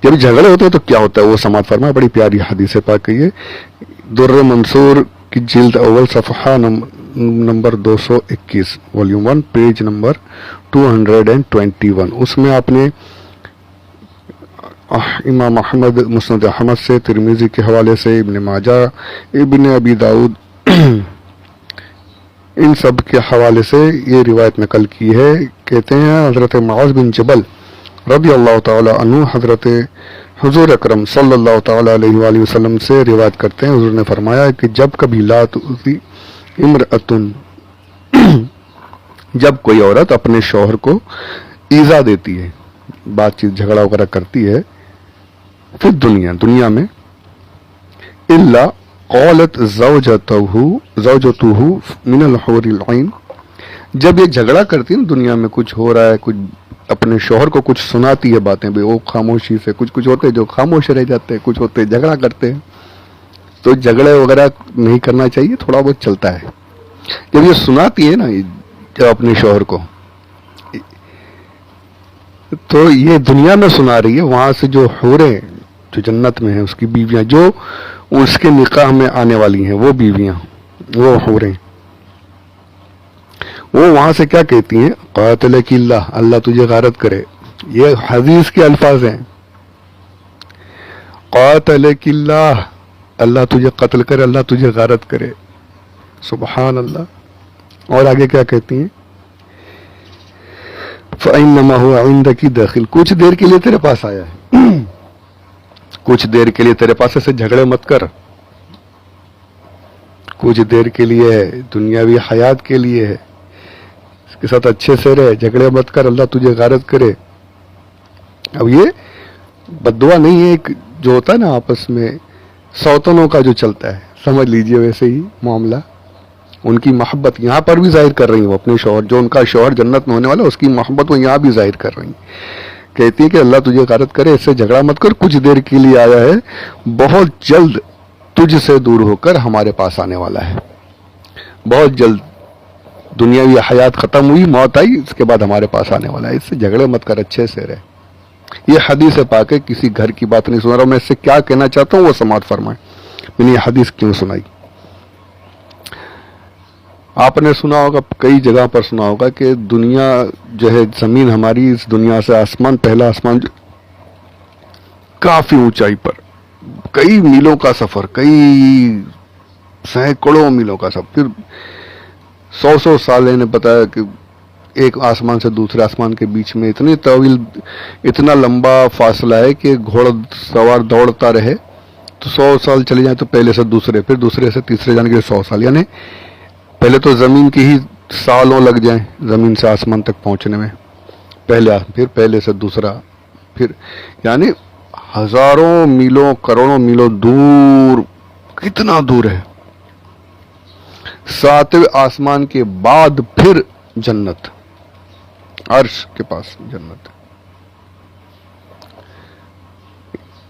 جب جھگڑے ہوتے ہیں تو کیا ہوتا ہے وہ سماعت فرمائے. بڑی پیاری حدیث پاک ہے یہ, در منصور کی جلد اول صفحہ نمبر 221 والیوم 1 پیج نمبر 221. اس میں آپ نے امام احمد مسند احمد سے, ترمذی کے حوالے سے, ابن ماجہ, ابن ابی داؤد, ان سب کے حوالے سے یہ روایت نقل کی ہے. کہتے ہیں حضرت معاذ بن جبل رضی اللہ تعالی عنہ حضرت حضور اکرم صلی اللہ تعالی علیہ وآلہ وسلم سے روایت کرتے ہیں, حضور نے فرمایا کہ جب کبھی لا تؤذی امرأتن, جب کوئی عورت اپنے شوہر کو ایذا دیتی ہے, بات چیت جھگڑا وغیرہ کرتی ہے پھر دنیا میں, الا قالت زوجته من الحور العین, جب یہ جھگڑا کرتی ہے دنیا میں, کچھ ہو رہا ہے, کچھ اپنے شوہر کو کچھ سناتی ہے باتیں, بھی وہ خاموشی سے, کچھ ہوتے ہیں جو خاموش رہ جاتے ہیں, کچھ ہوتے جھگڑا کرتے ہیں, تو جھگڑے وغیرہ نہیں کرنا چاہیے, تھوڑا بہت چلتا ہے. جب یہ سناتی ہے نا جب اپنے شوہر کو, تو یہ دنیا میں سنا رہی ہے, وہاں سے جو حوریں جو جنت میں ہیں اس کی بیویاں, جو اس کے نکاح میں آنے والی ہیں وہ بیویاں, وہ حوریں, وہ وہاں سے کیا کہتی ہیں, قاتلک اللہ, اللہ تجھے غارت کرے. یہ حدیث کے الفاظ ہیں, قاتلک اللہ, اللہ تجھے قتل کرے, اللہ تجھے غارت کرے. سبحان اللہ. اور آگے کیا کہتی ہیں, فَإِنَّمَا هُوَ عِندَكِ دَاخِلٌ, کچھ دیر کے لیے تیرے پاس آیا ہے, کچھ دیر کے لیے تیرے پاس, ایسے جھگڑے مت کر, کچھ دیر کے لیے ہے, دنیاوی حیات کے لیے ہے, اس کے ساتھ اچھے سے رہے, جھگڑے مت کر, اللہ تجھے غارت کرے. اب یہ بددعا نہیں ہے, ایک جو ہوتا ہے نا آپس میں سوتنوں کا جو چلتا ہے, سمجھ لیجئے ویسے ہی معاملہ. ان کی محبت یہاں پر بھی ظاہر کر رہی ہیں وہ اپنے شوہر, جو ان کا شوہر جنت میں ہونے والا, اس کی محبت وہ یہاں بھی ظاہر کر رہی ہیں. کہتی ہے کہ اللہ تجھے غارت کرے, اس سے جھگڑا مت کر, کچھ دیر کے لیے آیا ہے, بہت جلد تجھ سے دور ہو کر ہمارے پاس آنے والا ہے. بہت جلد دنیاوی حیات ختم ہوئی, موت آئی, اس کے بعد ہمارے پاس آنے والا ہے, اس سے جھگڑے مت کر, اچھے سے رہے. یہ حدیث پاک ہے, کسی گھر کی بات نہیں سنا رہا ہوں. میں اس سے کیا کہنا چاہتا ہوں وہ سماعت فرمائیں. میں نے یہ حدیث کیوں سنائی. آپ نے سنا ہوگا, کئی جگہ پر سنا ہوگا کہ دنیا جو ہے, زمین ہماری, اس دنیا سے آسمان, پہلا آسمان جو کافی اونچائی پر, کئی میلوں کا سفر, کئی سینکڑوں میلوں کا سفر, پھر 100 سال نے بتایا کہ ایک آسمان سے دوسرے آسمان کے بیچ میں اتنی طویل, اتنا لمبا فاصلہ ہے کہ گھوڑا سوار دوڑتا رہے تو 100 سال چلے جائیں تو پہلے سے دوسرے, پھر دوسرے سے تیسرے جانے کے لیے 100 سال, یعنی پہلے تو زمین کی ہی سالوں لگ جائیں زمین سے آسمان تک پہنچنے میں, پھر پہلے سے دوسرا, پھر یعنی ہزاروں میلوں, کروڑوں میلوں دور, کتنا دور ہے. 7ویں آسمان کے بعد پھر جنت, عرش کے پاس جنت,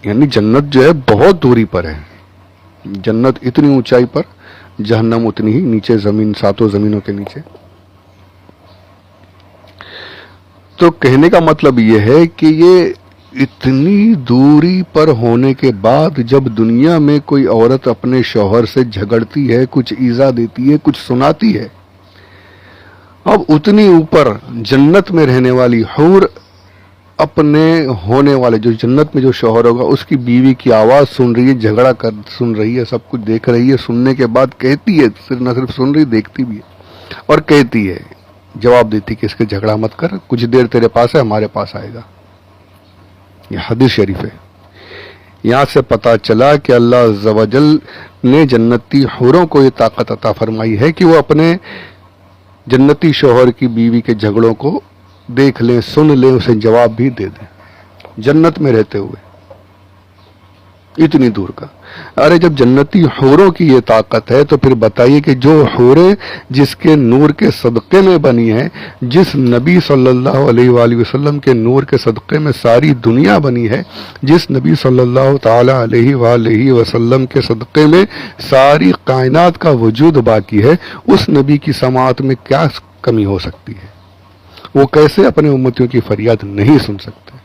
یعنی جنت جو ہے بہت دوری پر ہے. جنت اتنی اونچائی پر, جہنم اتنی ہی نیچے, زمین 7 زمینوں کے نیچے. تو کہنے کا مطلب یہ ہے کہ یہ اتنی دوری پر ہونے کے بعد جب دنیا میں کوئی عورت اپنے شوہر سے جھگڑتی ہے, کچھ ایذا دیتی ہے, کچھ سناتی ہے, اب اتنی اوپر جنت میں رہنے والی حور اپنے ہونے والے, جو جنت میں جو شوہر ہوگا, اس کی بیوی کی آواز سن رہی ہے, جھگڑا سن رہی ہے, سب کچھ دیکھ رہی ہے. سننے کے بعد کہتی ہے, نہ صرف سن رہی, دیکھتی بھی ہے, اور کہتی ہے, جواب دیتی کہ اس کے جھگڑا مت کر, کچھ دیر تیرے پاس ہے, ہمارے پاس آئے گا. یہ حدیث شریف ہے. یہاں سے پتا چلا کہ اللہ عز و جل نے جنتی حوروں کو یہ طاقت عطا فرمائی ہے کہ وہ اپنے جنتی شوہر کی بیوی کے جھگڑوں کو دیکھ لیں, سن لیں, اسے جواب بھی دے دیں, جنت میں رہتے ہوئے, اتنی دور کا. ارے جب جنتی حوروں کی یہ طاقت ہے تو پھر بتائیے کہ جو حوریں جس کے نور کے صدقے میں بنی ہیں, جس نبی صلی اللہ علیہ وآلہ وسلم کے نور کے صدقے میں ساری دنیا بنی ہے, جس نبی صلی اللہ تعالی علیہ وآلہ وسلم کے صدقے میں ساری کائنات کا وجود باقی ہے, اس نبی کی سماعت میں کیا کمی ہو سکتی ہے؟ وہ کیسے اپنے امتیوں کی فریاد نہیں سن سکتے؟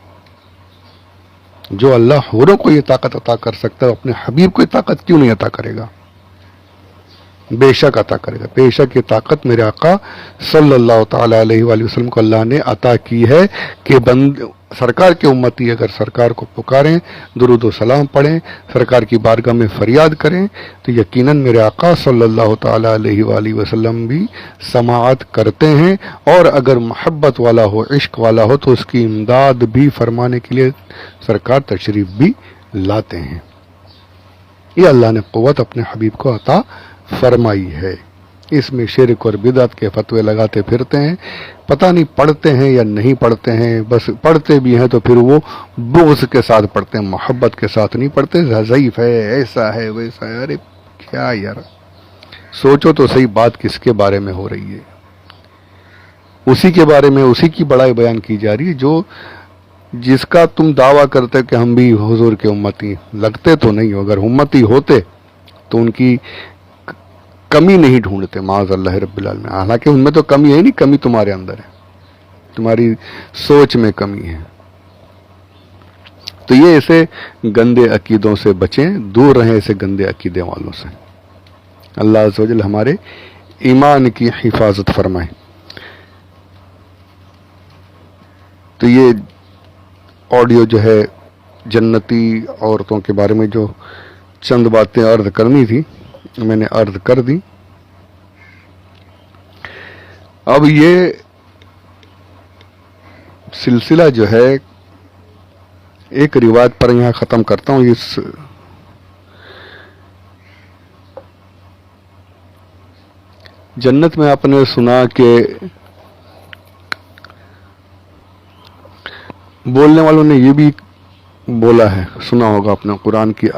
جو اللہ حوروں کو یہ طاقت عطا کر سکتا ہے اپنے حبیب کو یہ طاقت کیوں نہیں عطا کرے گا؟ بے شک عطا کرے گا. بے شک یہ طاقت میرے آقا صلی اللہ تعالی علیہ وآلہ وسلم کو اللہ نے عطا کی ہے کہ سرکار کے امتی اگر سرکار کو پکاریں، درود و سلام پڑھیں، سرکار کی بارگاہ میں فریاد کریں تو یقیناً میرے آقا صلی اللہ تعالی علیہ وآلہ وسلم بھی سماعت کرتے ہیں، اور اگر محبت والا ہو، عشق والا ہو تو اس کی امداد بھی فرمانے کے لیے سرکار تشریف بھی لاتے ہیں. یہ اللہ نے قوت اپنے حبیب کو عطا فرمائی ہے. اس میں شرک اور بدعت کے فتوے لگاتے پھرتے ہیں، پتہ نہیں پڑھتے ہیں یا نہیں پڑھتے ہیں، بس پڑھتے بھی ہیں تو پھر وہ بغض کے ساتھ پڑھتے ہیں، محبت کے ساتھ نہیں پڑھتے. ضعیف ہے، ایسا ہے، ویسا ہے. ارے کیا یار، سوچو تو صحیح بات کس کے بارے میں ہو رہی ہے؟ اسی کے بارے میں، اسی کی بڑائی بیان کی جا رہی ہے جس کا تم دعویٰ کرتے کہ ہم بھی حضور کے امتی. لگتے تو نہیں ہو، اگر امتی ہوتے تو ان کی کمی نہیں ڈھونڈتے معاذ اللہ رب العالمین. حالانکہ ان میں تو کمی ہے نہیں، کمی تمہارے اندر ہے، تمہاری سوچ میں کمی ہے. تو یہ ایسے گندے عقیدوں سے بچیں، دور رہیں ایسے گندے عقیدے والوں سے. اللہ عز و جل ہمارے ایمان کی حفاظت فرمائے. تو یہ آڈیو جو ہے جنتی عورتوں کے بارے میں جو چند باتیں عرض کرنی تھی میں نے عرض کر دی. اب یہ سلسلہ جو ہے ایک روایت پر یہاں ختم کرتا ہوں. اس جنت میں آپ نے سنا کہ بولنے والوں نے یہ بھی بولا ہے، سنا ہوگا اپنے قرآن کی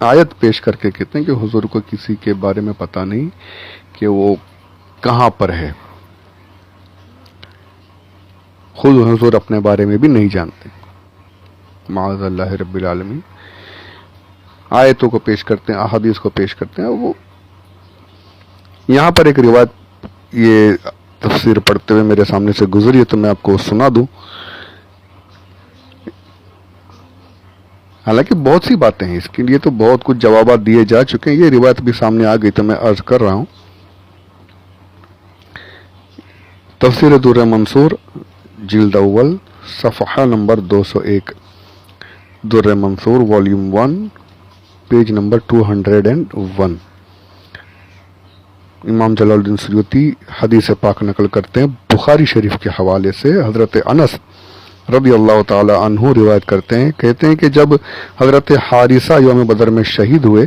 آیت پیش کر کے کہتے ہیں کہ حضور کو کسی کے بارے میں پتہ نہیں کہ وہ کہاں پر ہے، خود حضور اپنے بارے میں بھی نہیں جانتے معاذ اللہ رب العالمین. آیتوں کو پیش کرتے ہیں، احادیث کو پیش کرتے ہیں. وہ یہاں پر ایک روایت یہ تفسیر پڑھتے ہوئے میرے سامنے سے گزری ہے تو میں آپ کو سنا دوں. حالانکہ بہت سی باتیں ہیں، اس کے لیے تو بہت کچھ جوابات دیے جا چکے ہیں. یہ روایت بھی سامنے آ گئی تو میں عرض کر رہا ہوں. تفسیر در منصور جلد اول صفحہ نمبر 201، در منصور والیوم 1 پیج نمبر 201. امام جلال الدین سیوطی حدیث پاک نقل کرتے ہیں بخاری شریف کے حوالے سے. حضرت انس رضی اللہ تعالی عنہ روایت کرتے ہیں، کہتے ہیں کہ جب حضرت حارثہ یوم بدر میں شہید ہوئے،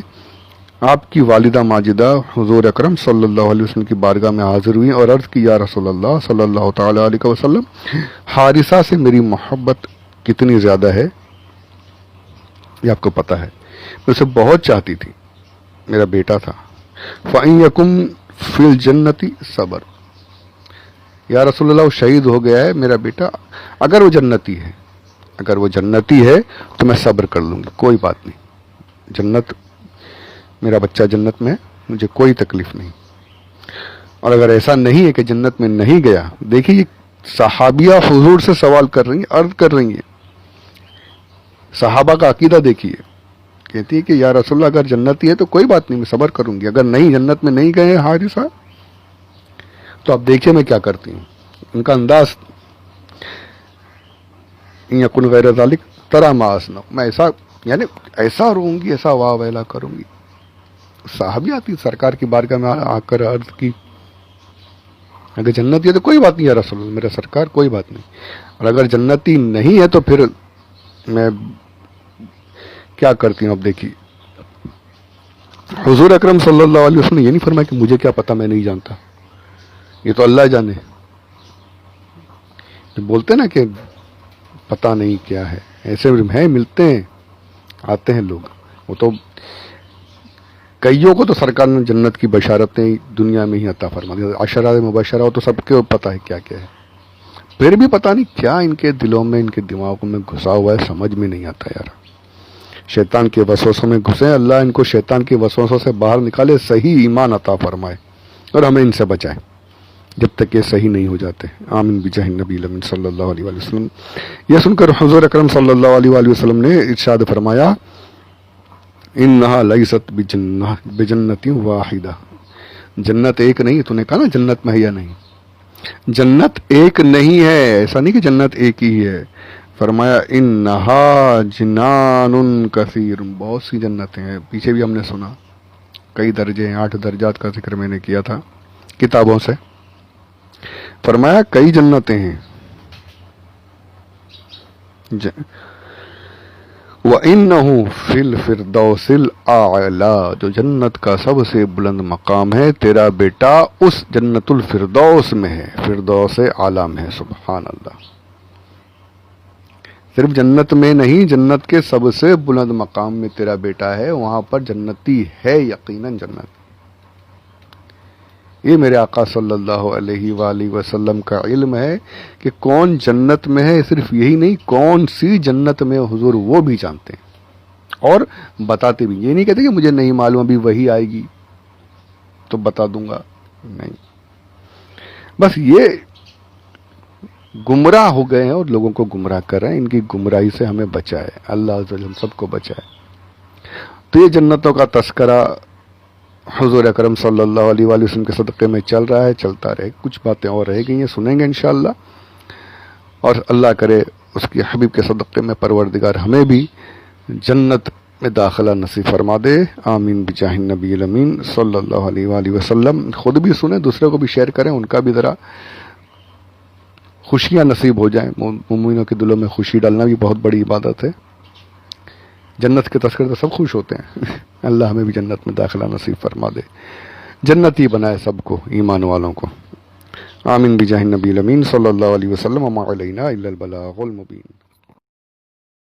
آپ کی والدہ ماجدہ حضور اکرم صلی اللہ علیہ وسلم کی بارگاہ میں حاضر ہوئی اور عرض کی، یا رسول اللہ صلی اللہ تعالی علیہ وسلم، حارثہ سے میری محبت کتنی زیادہ ہے یہ آپ کو پتہ ہے، میں اسے بہت چاہتی تھی، میرا بیٹا تھا. فَإِن يَكُن فِي الْجَنَّةِ صبر، یا رسول اللہ وہ شہید ہو گیا ہے میرا بیٹا، اگر وہ جنتی ہے تو میں صبر کر لوں گی، کوئی بات نہیں، جنت میرا بچہ جنت میں، مجھے کوئی تکلیف نہیں. اور اگر ایسا نہیں ہے کہ جنت میں نہیں گیا، دیکھیے یہ صحابیہ حضور سے سوال کر رہی ہیں، عرض کر رہی ہیں. صحابہ کا عقیدہ دیکھیے، کہتی ہے کہ یا رسول اللہ اگر جنتی ہے تو کوئی بات نہیں، میں صبر کروں گی. اگر نہیں، جنت میں نہیں گئے حارثہ، تو آپ دیکھیے میں کیا کرتی ہوں. ان کا انداز، یقن غیر ذالک ترا ما اصنع، میں ایسا روں گی، ایسا واہ ویلا کروں گی. صحابی آتی سرکار کی بارگاہ میں آ کر عرض کی، اگر جنتی ہے تو کوئی بات نہیں یا رسول اللہ، میرا سرکار کوئی بات نہیں، اور اگر جنتی نہیں ہے تو پھر میں کیا کرتی ہوں. اب دیکھیے حضور اکرم صلی اللہ علیہ وسلم نے یہ نہیں فرمایا کہ مجھے کیا پتا، میں نہیں جانتا، یہ تو اللہ جانے. بولتے نا کہ پتا نہیں کیا ہے، ایسے ہیں، ملتے ہیں، آتے ہیں لوگ. وہ تو کئیوں کو تو سرکار نے جنت کی بشارتیں دنیا میں ہی عطا فرما دی، عشرہ مبشرہ، وہ تو سب کے پتہ ہے کیا کیا ہے. پھر بھی پتہ نہیں کیا ان کے دلوں میں، ان کے دماغوں میں گھسا ہوا ہے، سمجھ میں نہیں آتا یار. شیطان کے وسوسوں میں گھسے، اللہ ان کو شیطان کے وسوسوں سے باہر نکالے، صحیح ایمان عطا فرمائے اور ہمیں ان سے بچائے. جب تک یہ صحیح نہیں ہو جاتے. آمین بجاہ نبی الامین صلی اللہ علیہ وآلہ وسلم. یہ سن کر حضور اکرم صلی اللہ علیہ وآلہ وسلم نے ارشاد فرمایا انہا لیست بجنت واحدہ. جنت ایک نہیں. تو نے کہا نا جنت میں ہے یا نہیں. جنت ایک نہیں ہے. ایسا نہیں کہ جنت ایک ہی ہے. فرمایا انہا جنان کثیر. بہت سی جنتیں ہیں. پیچھے بھی ہم نے سنا کئی درجے ہیں. 8 درجات کا ذکر میں نے کیا تھا کتابوں سے. فرمایا کئی جنتیں ہیں. وَإِنَّهُ فِي الْفِرْدَوْسِ الْأَعْلَى. جو جنت کا سب سے بلند مقام ہے تیرا بیٹا اس جنت الفردوس میں ہے. فردوس اعلیٰ میں ہے. سبحان اللہ. صرف جنت میں نہیں, جنت کے سب سے بلند مقام میں تیرا بیٹا ہے. وہاں پر جنتی ہے یقیناً جنت. یہ میرے آقا صلی اللہ علیہ وآلہ وسلم کا علم ہے کہ کون جنت میں ہے. صرف یہی نہیں, کون سی جنت میں حضور وہ بھی جانتے ہیں اور بتاتے بھی. یہ نہیں کہتے کہ مجھے نہیں معلوم, ابھی وہی آئے گی تو بتا دوں گا. نہیں, بس یہ گمراہ ہو گئے ہیں اور لوگوں کو گمراہ کر رہے ہیں. ان کی گمراہی سے ہمیں بچائے اللہ عز و جل, ہم سب کو بچائے. تو یہ جنتوں کا تذکرہ حضور اکرم صلی اللہ علیہ وآلہ وسلم کے صدقے میں چل رہا ہے, چلتا رہے. کچھ باتیں اور رہ گئی ہیں, سنیں گے انشاءاللہ. اور اللہ کرے اس کی حبیب کے صدقے میں پروردگار ہمیں بھی جنت میں داخلہ نصیب فرما دے. آمین بجاہ نبی الامین صلی اللہ علیہ وآلہ وسلم. خود بھی سنیں, دوسرے کو بھی شیئر کریں, ان کا بھی ذرا خوشیاں نصیب ہو جائیں. مومنوں کے دلوں میں خوشی ڈالنا بھی بہت بڑی عبادت ہے. جنت کے تذکرے تو سب خوش ہوتے ہیں. اللہ ہمیں بھی جنت میں داخلہ نصیب فرما دے, جنتی بنائے سب کو, ایمان والوں کو. آمین بجاہ نبی الامین صلی اللہ علیہ وسلم. وما علینا الا البلاغ المبین.